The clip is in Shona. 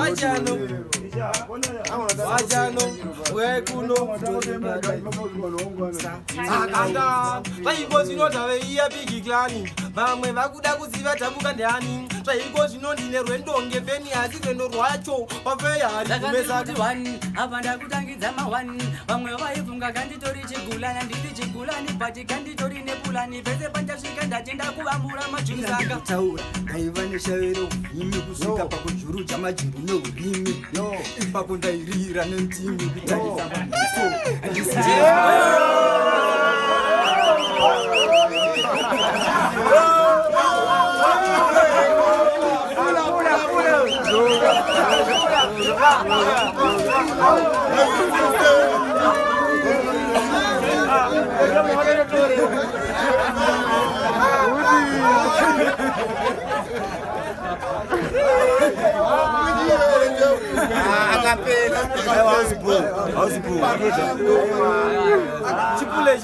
Wajano, wekuno, akanda, vaiko zvinotaveiya bigikilani, vamwe vakuda kuziva tabuka ndiani, zvaiko zvinondine rwendo ngefeni asi rwendo rwacho wafeya hari kumesakati apa ndakutangidza mawani, vamwe vaibvunga kanditori chigulani, handisi chigulani bati kanditori nepulani, pese pandasvika ndatenda kuvamura majurusaka taura ndaiva neshavero imi kusvika pakujuru jamajuru neurimi ipapo ndairira nentimi kutarisa vanhuso chipule